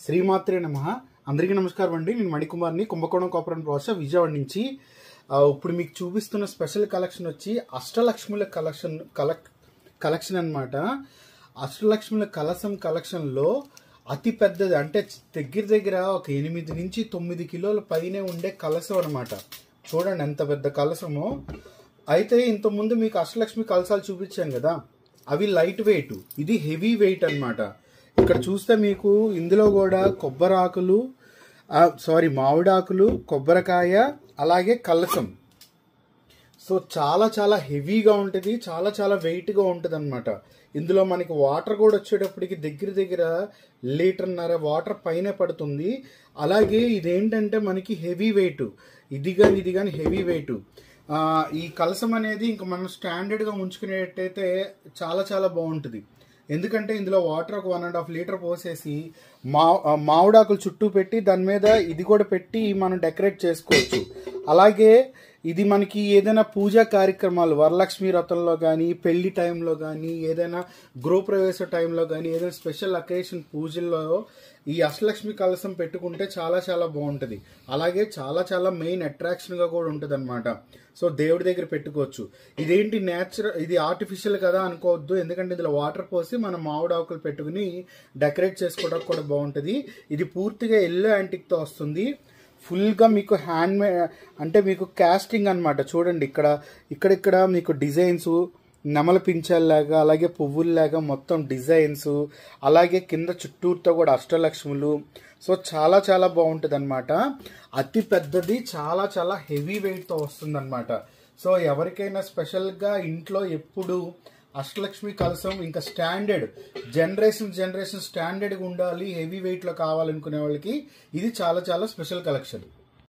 శ్రీమాత్రే నమః. అందరికీ నమస్కారం అండి. నేను మణికుమార్ని, కుంభకోణం కాపురం ప్రాసెస్ విజయవాడ నుంచి. ఇప్పుడు మీకు చూపిస్తున్న స్పెషల్ కలెక్షన్ వచ్చి అష్టలక్ష్ముల కలెక్షన్ అన్నమాట. అష్టలక్ష్ముల కలెక్షన్లో అతి పెద్దది అంటే దగ్గర ఒక 8 నుంచి 9 కిలోల పైనే ఉండే కలసం అనమాట. చూడండి ఎంత పెద్ద కలసమో. అయితే ఇంతకుముందు మీకు అష్టలక్ష్మి కలసాలు చూపించాను కదా, అవి లైట్ వెయిట్, ఇది హెవీ వెయిట్ అన్నమాట. ఇక్కడ చూస్తే మీకు ఇందులో కూడా మామిడాకులు, కొబ్బరికాయ, అలాగే కలసం. సో చాలా హెవీగా ఉంటుంది, చాలా వెయిట్గా ఉంటుంది అనమాట. ఇందులో మనకి వాటర్ కూడా వచ్చేటప్పటికి దగ్గర 1.5 లీటర్ వాటర్ పైన పడుతుంది. అలాగే ఇదేంటంటే మనకి హెవీ వెయిట్, ఇది కానీ హెవీ వెయిట్. ఈ కలసం అనేది ఇంకా మనం స్టాండర్డ్గా ఉంచుకునేటట్టయితే చాలా బాగుంటుంది. ఎందుకంటే ఇందులో వాటర్ ఒక 1.5 లీటర్ పోసేసి మామిడాకులు చుట్టూ పెట్టి దాని మీద ఇది కూడా పెట్టి మనం డెకరేట్ చేసుకోవచ్చు. అలాగే ఇది మనకి ఏదైనా పూజా కార్యక్రమాలు, వరలక్ష్మి వ్రతంలో కానీ, పెళ్లి టైంలో కానీ, ఏదైనా గృహప్రవేశ టైంలో కానీ, ఏదైనా స్పెషల్ అకేషన్ పూజల్లో ఈ అష్టలక్ష్మి కలసం పెట్టుకుంటే చాలా బాగుంటుంది. అలాగే చాలా మెయిన్ అట్రాక్షన్గా కూడా ఉంటుంది అనమాట. సో దేవుడి దగ్గర పెట్టుకోవచ్చు. ఇదేంటి ఇది ఆర్టిఫిషియల్ కదా అనుకోవద్దు, ఎందుకంటే ఇందులో వాటర్ పోసి మనం మామిడాకులు పెట్టుకుని డెకరేట్ చేసుకోవడానికి కూడా బాగుంటుంది. ఇది పూర్తిగా ఎల్లో యాంటిక్తో వస్తుంది. ఫుల్గా మీకు హ్యాండ్ మేడ్ అంటే మీకు కాస్టింగ్ అనమాట. చూడండి ఇక్కడ మీకు డిజైన్స్, నెమల పించాల్లాగా, అలాగే పువ్వుల్లాగా మొత్తం డిజైన్స్, అలాగే కింద చుట్టూరుతో కూడా అష్టలక్ష్ములు. సో చాలా బాగుంటుంది అనమాట. అతి పెద్దది, చాలా హెవీ వెయిట్తో వస్తుంది అనమాట. సో ఎవరికైనా స్పెషల్గా ఇంట్లో ఎప్పుడు అష్టలక్ష్మి కలసం ఇంకా స్టాండర్డ్ జనరేషన్ స్టాండర్డ్గా ఉండాలి, హెవీ వెయిట్లో కావాలనుకునే వాళ్ళకి ఇది చాలా స్పెషల్ కలెక్షన్.